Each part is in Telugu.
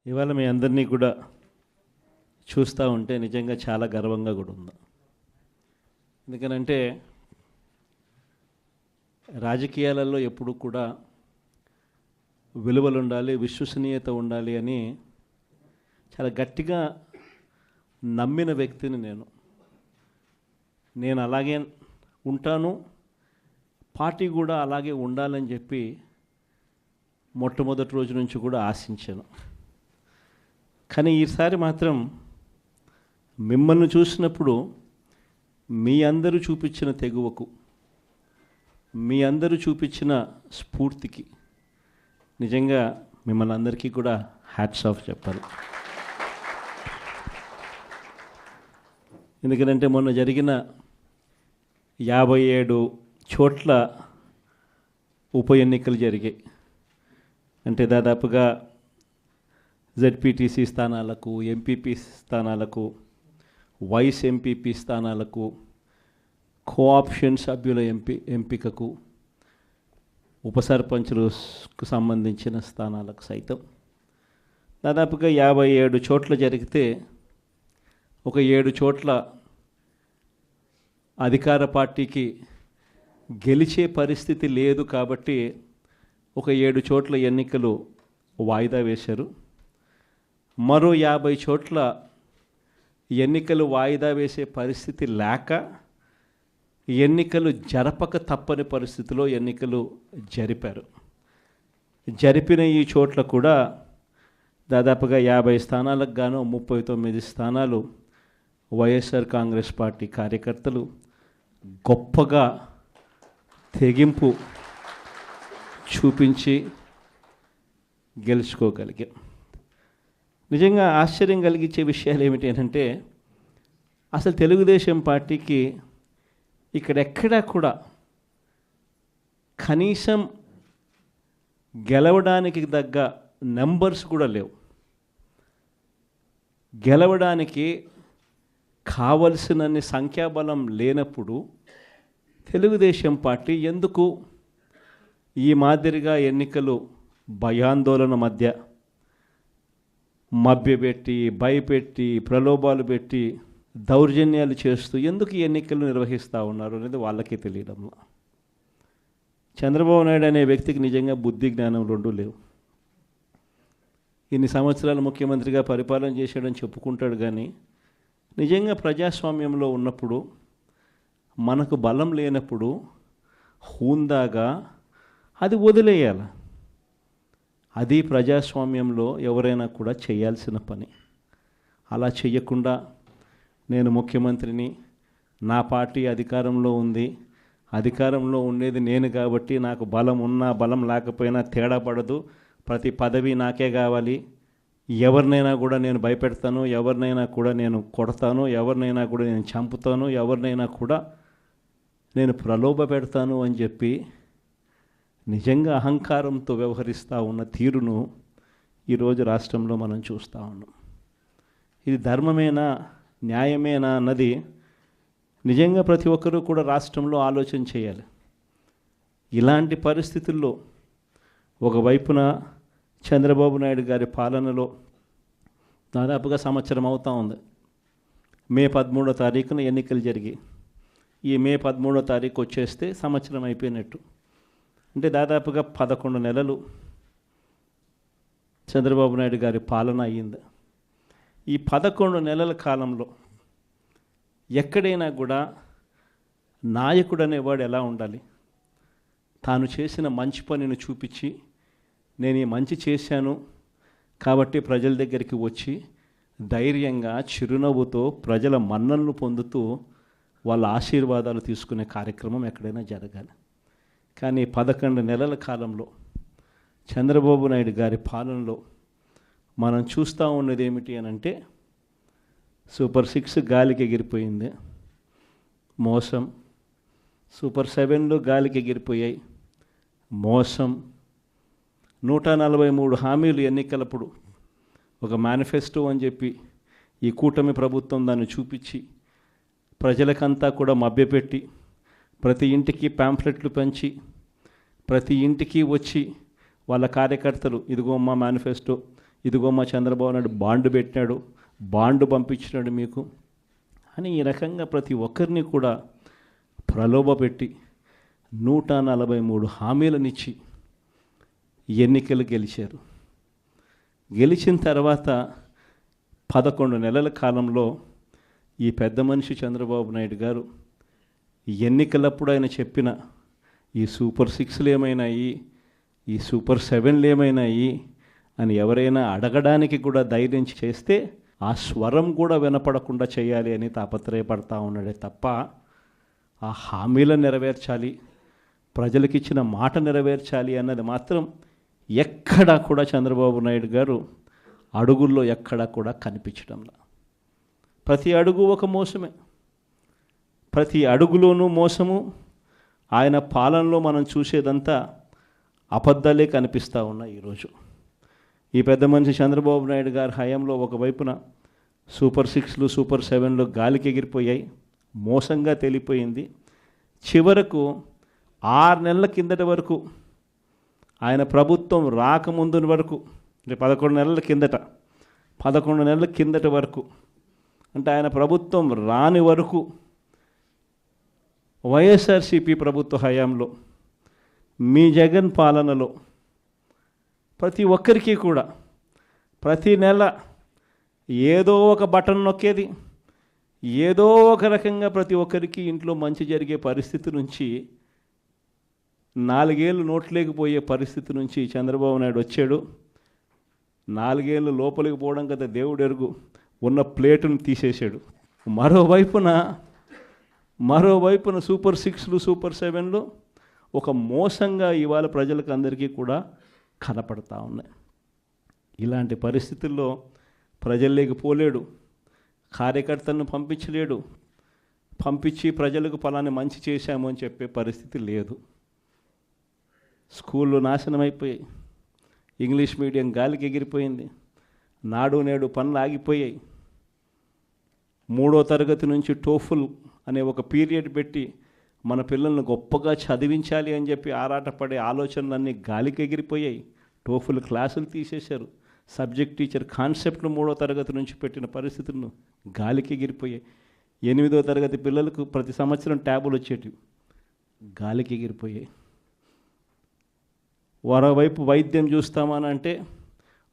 ఇవాళ మీ అందరినీ కూడా చూస్తూ ఉంటే నిజంగా చాలా గర్వంగా కూడా ఉంది. ఎందుకనంటే రాజకీయాలలో ఎప్పుడు కూడా విలువలు ఉండాలి, విశ్వసనీయత ఉండాలి అని చాలా గట్టిగా నమ్మిన వ్యక్తిని నేను అలాగే ఉంటాను, పార్టీ కూడా అలాగే ఉండాలని చెప్పి మొట్టమొదటి రోజు నుంచి కూడా ఆశించాను. కానీ ఈసారి మాత్రం మిమ్మల్ని చూసినప్పుడు మీ అందరూ చూపించిన తెగువకు, మీ అందరూ చూపించిన స్ఫూర్తికి నిజంగా మిమ్మల్ని అందరికీ కూడా హ్యాట్స్ ఆఫ్ చెప్పాలి. ఎందుకంటే మొన్న జరిగిన 57 చోట్ల ఉప ఎన్నికలు జరిగాయి. అంటే దాదాపుగా జెడ్పీటీసీ స్థానాలకు, ఎంపీపీ స్థానాలకు, వైస్ ఎంపీపీ స్థానాలకు, కోఆప్షన్ సభ్యుల ఎంపికకు, ఉప సర్పంచులకు సంబంధించిన స్థానాలకు సైతం దాదాపుగా 57 చోట్ల జరిగితే ఒక 7 చోట్ల అధికార పార్టీకి గెలిచే పరిస్థితి లేదు కాబట్టి ఒక 7 చోట్ల ఎన్నికలు వాయిదా వేశారు. మరో 50 చోట్ల ఎన్నికలు వాయిదా వేసే పరిస్థితి లేక ఎన్నికలు జరపక తప్పని పరిస్థితిలో ఎన్నికలు జరిపారు. జరిపిన ఈ చోట్ల కూడా దాదాపుగా 50 స్థానాలకు గాను 39 స్థానాలు వైఎస్ఆర్ కాంగ్రెస్ పార్టీ కార్యకర్తలు గొప్పగా తెగింపు చూపించి గెలుచుకోగలిగాం. నిజంగా ఆశ్చర్యం కలిగించే విషయాలు ఏమిటి అంటే అసలు తెలుగుదేశం పార్టీకి ఇక్కడెక్కడా కూడా కనీసం గెలవడానికి తగ్గ నెంబర్స్ కూడా లేవు. గెలవడానికి కావలసినన్ని సంఖ్యాబలం లేనప్పుడు తెలుగుదేశం పార్టీ ఎందుకు ఈ మాదిరిగా ఎన్నికలు భయాందోళన మధ్య మభ్యపెట్టి, భయపెట్టి, ప్రలోభాలు పెట్టి, దౌర్జన్యాలు చేస్తూ ఎందుకు ఈ ఎన్నికలు నిర్వహిస్తూ ఉన్నారు అనేది వాళ్ళకే తెలియడంలో. చంద్రబాబు నాయుడు అనే వ్యక్తికి నిజంగా బుద్ధి జ్ఞానం రెండూ లేవు. ఇన్ని సంవత్సరాలు ముఖ్యమంత్రిగా పరిపాలన చేశాడని చెప్పుకుంటాడు, కానీ నిజంగా ప్రజాస్వామ్యంలో ఉన్నప్పుడు, మనకు బలం లేనప్పుడు హూందాగా అది వదిలేయాలి. అది ప్రజాస్వామ్యంలో ఎవరైనా కూడా చేయాల్సిన పని. అలా చెయ్యకుండా నేను ముఖ్యమంత్రిని, నా పార్టీ అధికారంలో ఉంది, అధికారంలో ఉండేది నేను కాబట్టి నాకు బలం ఉన్నా బలం లేకపోయినా తేడా పడదు, ప్రతి పదవి నాకే కావాలి, ఎవరినైనా కూడా నేను భయపెడతాను, ఎవరినైనా కూడా నేను కొడతాను, ఎవరినైనా కూడా నేను చంపుతాను, ఎవరినైనా కూడా నేను ప్రలోభ పెడతాను అని చెప్పి నిజంగా అహంకారంతో వ్యవహరిస్తూ ఉన్న తీరును ఈరోజు రాష్ట్రంలో మనం చూస్తూ ఉన్నాం. ఇది ధర్మమేనా, న్యాయమేనా అన్నది నిజంగా ప్రతి ఒక్కరూ కూడా రాష్ట్రంలో ఆలోచన చేయాలి. ఇలాంటి పరిస్థితుల్లో ఒకవైపున చంద్రబాబు నాయుడు గారి పాలనలో దాదాపుగా సంవత్సరం అవుతూ ఉంది. మే 13వ తారీఖున ఎన్నికలు జరిగాయి. ఈ మే 13వ తారీఖు వచ్చేస్తే సంవత్సరం అయిపోయినట్టు. అంటే దాదాపుగా 11 నెలలు చంద్రబాబు నాయుడు గారి పాలన అయ్యింది. ఈ 11 నెలల కాలంలో ఎక్కడైనా కూడా నాయకుడు అనేవాడు ఎలా ఉండాలి? తాను చేసిన మంచి పనిని చూపించి, నేను ఈ మంచి చేశాను కాబట్టి ప్రజల దగ్గరికి వచ్చి ధైర్యంగా చిరునవ్వుతో ప్రజల మన్ననలు పొందుతూ వాళ్ళ ఆశీర్వాదాలు తీసుకునే కార్యక్రమం ఎక్కడైనా జరగాలి. కానీ 11 నెలల కాలంలో చంద్రబాబు నాయుడు గారి పాలనలో మనం చూస్తూ ఉన్నది ఏమిటి అని అంటే సూపర్ 6 గాలికి ఎగిరిపోయింది, మోసం. సూపర్ 7లు గాలికి ఎగిరిపోయాయి, మోసం. 143 హామీలు ఎన్నికలప్పుడు ఒక మేనిఫెస్టో అని చెప్పి ఈ కూటమి ప్రభుత్వం దాన్ని చూపించి ప్రజలకంతా కూడా మభ్యపెట్టి ప్రతి ఇంటికి ప్యాంఫ్లెట్లు పంచి ప్రతి ఇంటికి వచ్చి వాళ్ళ కార్యకర్తలు ఇదిగో మా మేనిఫెస్టో, ఇదిగో మా చంద్రబాబు నాయుడు బాండ్ పెట్టినాడు, బాండ్ పంపించినాడు మీకు అని ఈ రకంగా ప్రతి ఒక్కరిని కూడా ప్రలోభపెట్టి 143 హామీలనిచ్చి ఎన్నికలు గెలిచారు. గెలిచిన తర్వాత 11 నెలల కాలంలో ఈ పెద్ద మనిషి చంద్రబాబు నాయుడు గారు ఎన్నికలప్పుడు ఆయన చెప్పిన ఈ సూపర్ 6లు ఏమైనాయి, ఈ సూపర్ 7లు ఏమైనాయి అని ఎవరైనా అడగడానికి కూడా ధైర్యం చేస్తే ఆ స్వరం కూడా వినపడకుండా చేయాలి అని తాపత్రయపడతా ఉన్నాడే తప్ప ఆ హామీలను నెరవేర్చాలి, ప్రజలకు ఇచ్చిన మాట నెరవేర్చాలి అన్నది మాత్రం ఎక్కడా కూడా చంద్రబాబు నాయుడు గారు అడుగుల్లో ఎక్కడా కూడా కనిపించడంలా. ప్రతి అడుగు ఒక మోసమే, ప్రతి అడుగులోనూ మోసము. ఆయన పాలనలో మనం చూసేదంతా అబద్ధాలే కనిపిస్తూ ఉన్నాయి. ఈరోజు ఈ పెద్ద మనిషి చంద్రబాబు నాయుడు గారి హయాంలో ఒకవైపున సూపర్ 6లు సూపర్ 7లు గాలికి ఎగిరిపోయాయి, మోసంగా తెలిపోయింది. చివరకు 6 నెలల కిందటి వరకు ఆయన ప్రభుత్వం రాకముందు వరకు, అంటే 11 నెలల కిందట, 11 నెలల కిందటి వరకు, అంటే ఆయన ప్రభుత్వం రాని వరకు వైఎస్ఆర్సీపీ ప్రభుత్వ హయాంలో మీ జగన్ పాలనలో ప్రతి ఒక్కరికి కూడా ప్రతి నెల ఏదో ఒక బటన్ నొక్కేది, ఏదో ఒక రకంగా ప్రతి ఒక్కరికి ఇంట్లో మంచి జరిగే పరిస్థితి నుంచి 4 ఏళ్ళు నోట్లేకపోయే పరిస్థితి నుంచి చంద్రబాబు నాయుడు వచ్చాడు. 4 ఏళ్ళు లోపలికి పోవడం కదా దేవుడు ఎరుగు, ఉన్న ప్లేటును తీసేశాడు. మరోవైపున సూపర్ 6లు సూపర్ 7లు ఒక మోసంగా ఇవాళ ప్రజలకు అందరికీ కూడా కనపడతా ఉన్నాయి. ఇలాంటి పరిస్థితుల్లో ప్రజల్లోకి పోలేడు, కార్యకర్తలను పంపించలేడు, పంపించి ప్రజలకు ఫలాన్ని మంచి చేశాము అని చెప్పే పరిస్థితి లేదు. స్కూళ్ళు నాశనం అయిపోయాయి, ఇంగ్లీష్ మీడియం గాలికి ఎగిరిపోయింది, నాడు నేడు పనులు ఆగిపోయాయి. 3వ తరగతి నుంచి టోఫుల్ అనే ఒక పీరియడ్ పెట్టి మన పిల్లల్ని గొప్పగా చదివించాలి అని చెప్పి ఆరాటపడే ఆలోచనలన్నీ గాలికి ఎగిరిపోయాయి. టోఫుల్ క్లాసులు తీసేశారు, సబ్జెక్ట్ టీచర్ కాన్సెప్ట్ను 3వ తరగతి నుంచి పెట్టిన పరిస్థితులను గాలికి ఎగిరిపోయాయి. 8వ తరగతి పిల్లలకు ప్రతి సంవత్సరం ట్యాబులు వచ్చేటివి, గాలికి ఎగిరిపోయాయి. మరోవైపు వైద్యం చూస్తామనంటే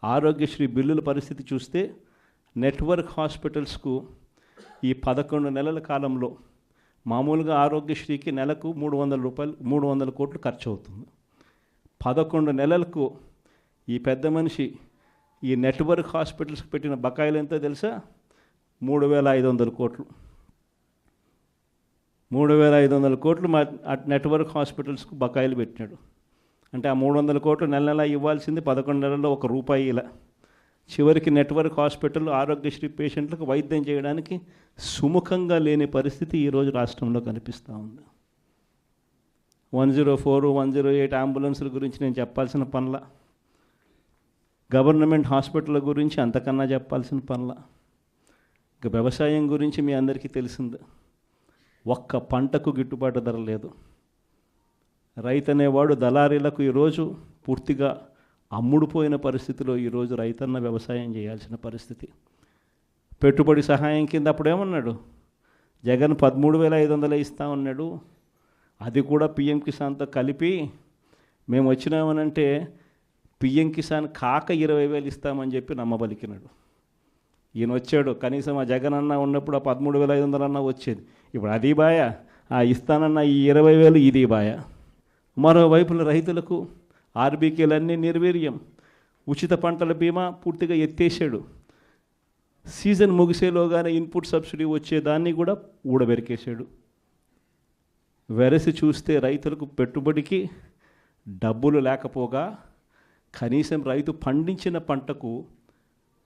ఆరోగ్యశ్రీ బిల్లుల పరిస్థితి చూస్తే నెట్వర్క్ హాస్పిటల్స్కు ఈ 11 నెలల కాలంలో మామూలుగా ఆరోగ్యశ్రీకి నెలకు 300 కోట్లు ఖర్చు అవుతుంది. 11 నెలలకు ఈ పెద్ద మనిషి ఈ నెట్వర్క్ హాస్పిటల్స్కి పెట్టిన బకాయిలు ఎంతో తెలుసా? 3,500 కోట్లు. 3,500 కోట్లు నెట్వర్క్ హాస్పిటల్స్కు బకాయిలు పెట్టినాడు. అంటే ఆ 300 కోట్లు నెల నెల ఇవ్వాల్సింది 11 నెలల్లో ₹1 ఇలా. చివరికి నెట్వర్క్ హాస్పిటల్ ఆరోగ్యశ్రీ పేషెంట్లకు వైద్యం చేయడానికి సుముఖంగా లేని పరిస్థితి ఈరోజు రాష్ట్రంలో కనిపిస్తూ ఉంది. 104, 108 అంబులెన్సుల గురించి నేను చెప్పాల్సిన పనుల, గవర్నమెంట్ హాస్పిటల్ గురించి అంతకన్నా చెప్పాల్సిన పనుల, ఇక వ్యవసాయం గురించి మీ అందరికీ తెలిసింది. ఒక్క పంటకు గిట్టుబాటు ధర లేదు. రైతు అనేవాడు దళారీలకు ఈరోజు పూర్తిగా అమ్ముడుపోయిన పరిస్థితిలో ఈరోజు రైతన్న వ్యవసాయం చేయాల్సిన పరిస్థితి. పెట్టుబడి సహాయం కింద అప్పుడేమన్నాడు, జగన్ 13,500 ఇస్తా ఉన్నాడు, అది కూడా పిఎం కిసాన్తో కలిపి మేము వచ్చినామనంటే పిఎం కిసాన్ కాక 20,000 ఇస్తామని చెప్పి నమ్మబలికినాడు. ఈయన వచ్చాడు, కనీసం ఆ జగన్ అన్న ఉన్నప్పుడు ఆ 13,500 అన్న వచ్చేది. ఇప్పుడు అది బాయ, ఆ ఇస్తానన్న ఈ 20,000 ఇది బాయ. మరోవైపున రైతులకు ఆర్బీకేలన్నీ నిర్వీర్యం, ఉచిత పంటల బీమా పూర్తిగా ఎత్తేసాడు. సీజన్ ముగిసేలోగానే ఇన్పుట్ సబ్సిడీ వచ్చేదాన్ని కూడా ఊడబెరికేశాడు. వెరసి చూస్తే రైతులకు పెట్టుబడికి డబ్బులు లేకపోగా కనీసం రైతు పండించిన పంటకు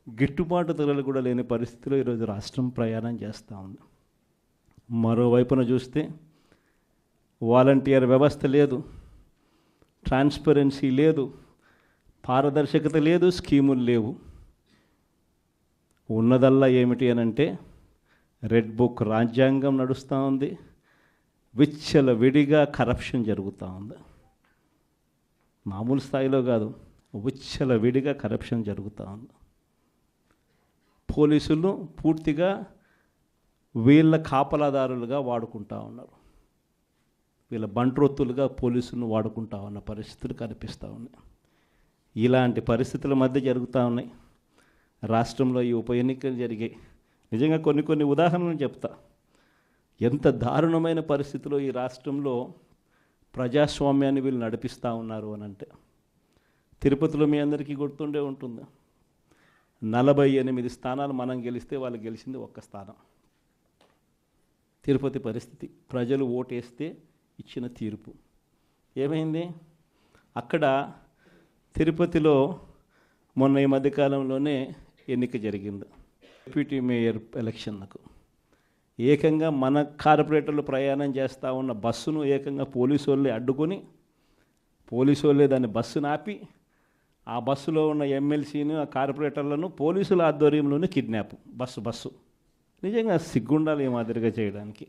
గిట్టుబాటు ధరలు కూడా లేని పరిస్థితిలో ఈరోజు రాష్ట్రం ప్రయాణం చేస్తూ ఉంది. మరోవైపున చూస్తే వాలంటీర్ వ్యవస్థ లేదు, ట్రాన్స్పరెన్సీ లేదు, పారదర్శకత లేదు, స్కీములు లేవు. ఉన్నదల్లా ఏమిటి అనంటే రెడ్ బుక్ రాజ్యాంగం నడుస్తూ ఉంది, విచ్చలవిడిగా కరప్షన్ జరుగుతూ ఉంది. మామూలు స్థాయిలో కాదు, విచ్చలవిడిగా కరప్షన్ జరుగుతూ ఉంది. పోలీసులు పూర్తిగా వీళ్ళ కాపలాదారులుగా వాడుకుంటా ఉన్నారు. వీళ్ళ బంట్రొత్తులుగా పోలీసులను వాడుకుంటా ఉన్న పరిస్థితులు కనిపిస్తూ ఉన్నాయి. ఇలాంటి పరిస్థితుల మధ్య జరుగుతూ ఉన్నాయి. రాష్ట్రంలో ఈ ఉప ఎన్నికలు జరిగాయి. నిజంగా కొన్ని ఉదాహరణలు చెప్తా. ఎంత దారుణమైన పరిస్థితిలో ఈ రాష్ట్రంలో ప్రజాస్వామ్యాన్ని వీళ్ళు నడిపిస్తూ ఉన్నారు అని అంటే, తిరుపతిలో మీ అందరికీ గుర్తుండే ఉంటుంది. 48 స్థానాలు మనం గెలిస్తే వాళ్ళు గెలిచింది 1 స్థానం. తిరుపతి పరిస్థితి, ప్రజలు ఓటేస్తే ఇచ్చిన తీర్పు ఏమైంది? అక్కడ తిరుపతిలో మొన్న ఈ మధ్యకాలంలోనే ఎన్నిక జరిగింది, డిప్యూటీ మేయర్ ఎలక్షన్లకు. ఏకంగా మన కార్పొరేటర్లు ప్రయాణం చేస్తూ ఉన్న బస్సును ఏకంగా పోలీసు వాళ్ళే అడ్డుకొని, పోలీసు వాళ్ళే దాన్ని బస్సును ఆపి, ఆ బస్సులో ఉన్న ఎమ్మెల్సీని, ఆ కార్పొరేటర్లను పోలీసుల ఆధ్వర్యంలోనే కిడ్నాప్. బస్సు నిజంగా సిగ్గుండాలి ఈ మాదిరిగా చేయడానికి.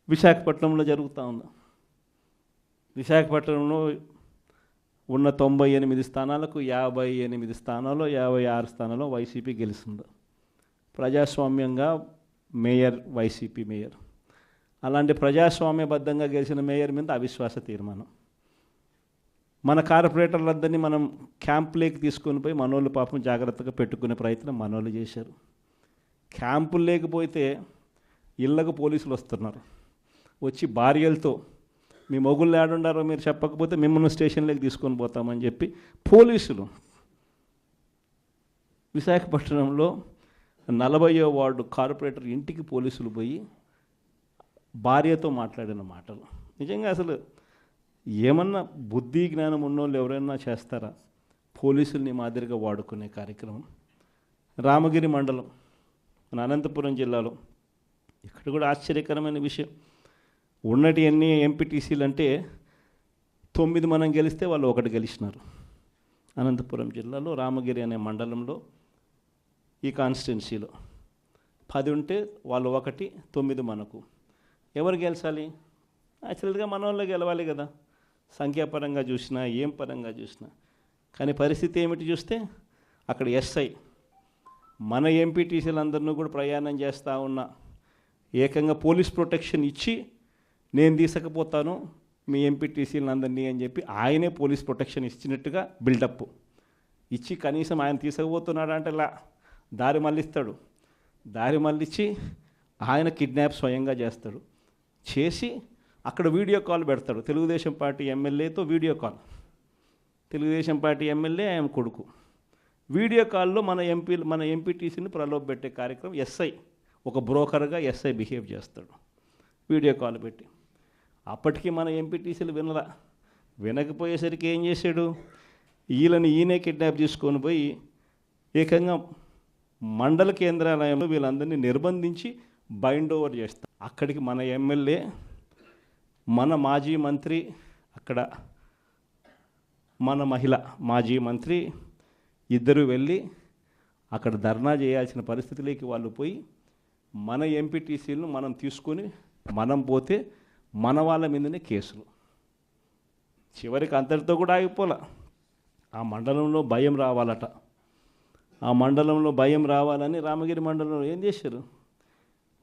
విశాఖపట్నంలో జరుగుతూ ఉంది. విశాఖపట్నంలో ఉన్న 98 స్థానాలకు 58 స్థానాల్లో 56 స్థానాల్లో వైసీపీ గెలుస్తుంది. ప్రజాస్వామ్యంగా మేయర్, వైసీపీ మేయర్. అలాంటి ప్రజాస్వామ్యబద్ధంగా గెలిచిన మేయర్ మీద అవిశ్వాస తీర్మానం. మన కార్పొరేటర్లందరినీ మనం క్యాంపులోకి తీసుకొని పోయి మనోళ్ళు పాపం జాగ్రత్తగా పెట్టుకునే ప్రయత్నం మనోళ్ళు చేశారు. క్యాంపులు లేకపోతే ఇళ్లకు పోలీసులు వస్తున్నారు. వచ్చి భార్యలతో మీ మొగుళ్ళు ఏడుండారో మీరు చెప్పకపోతే మిమ్మల్ని స్టేషన్లోకి తీసుకొని పోతామని చెప్పి పోలీసులు విశాఖపట్నంలో 40వ వార్డు కార్పొరేటర్ ఇంటికి పోలీసులు పోయి భార్యతో మాట్లాడిన మాటలు నిజంగా అసలు ఏమన్నా బుద్ధి జ్ఞానం ఉన్నోళ్ళు ఎవరైనా చేస్తారా? పోలీసుల్ని మాదిరిగా వాడుకునే కార్యక్రమం. రామగిరి మండలం, మన అనంతపురం జిల్లాలో, ఇక్కడ కూడా ఆశ్చర్యకరమైన విషయం. ఉన్నటి ఎన్ని ఎంపీటీసీలు అంటే 9 మనం గెలిస్తే వాళ్ళు 1 గెలిచినారు. అనంతపురం జిల్లాలో రామగిరి అనే మండలంలో ఈ కాన్స్టిట్యున్సీలో 10 ఉంటే వాళ్ళు 1, 9 మనకు. ఎవరు గెలిచాలి? యాక్చువల్గా మన వాళ్ళే గెలవాలి కదా, సంఖ్యాపరంగా చూసినా ఏం పరంగా చూసినా. కానీ పరిస్థితి ఏమిటి చూస్తే, అక్కడ ఎస్ఐ మన ఎంపీటీసీలందరినీ కూడా ప్రయాణం చేస్తూ ఉన్న ఏకంగా పోలీస్ ప్రొటెక్షన్ ఇచ్చి, నేను తీసుకుపోతాను మీ ఎంపీటీసీలందరినీ అని చెప్పి ఆయనే పోలీస్ ప్రొటెక్షన్ ఇచ్చినట్టుగా బిల్డప్ ఇచ్చి, కనీసం ఆయన తీసుకుపోతున్నాడు అంటే దారి మళ్ళిస్తాడు. దారి మళ్ళించి ఆయన కిడ్నాప్ స్వయంగా చేస్తాడు. చేసి అక్కడ వీడియో కాల్ పెడతాడు. తెలుగుదేశం పార్టీ ఎమ్మెల్యేతో video call. Telugu Desam party MLA ఆయన కొడుకు. వీడియో కాల్లో మన ఎంపీటీసీని ప్రలోభపెట్టే కార్యక్రమం ఎస్ఐ, ఒక బ్రోకర్గా ఎస్ఐ బిహేవ్ చేస్తాడు వీడియో కాల్ పెట్టి. అప్పటికి మన ఎంపీటీసీలు వినకపోయేసరికి ఏం చేశాడు, ఈయనే కిడ్నాప్ తీసుకొని పోయి ఏకంగా మండల కేంద్రాలయంలో వీళ్ళందరినీ నిర్బంధించి బైండ్ ఓవర్ చేస్తారు. అక్కడికి మన ఎమ్మెల్యే, మన మాజీ మంత్రి, అక్కడ మన మహిళ మాజీ మంత్రి ఇద్దరు వెళ్ళి అక్కడ ధర్నా చేయాల్సిన పరిస్థితిలోకి వాళ్ళు పోయి, మన ఎంపీటీసీలను మనం తీసుకొని మనం పోతే మన వాళ్ళ మీదనే కేసులు. చివరికి అంతటితో కూడా ఆగిపోలే. ఆ మండలంలో భయం రావాలట. ఆ మండలంలో భయం రావాలని రామగిరి మండలంలో ఏం చేశారు,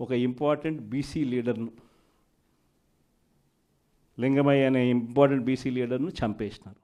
ఒక ఇంపార్టెంట్ బీసీ లీడర్ను, లింగమయ్య అనే ఇంపార్టెంట్ బీసీ లీడర్ను చంపేసినారు.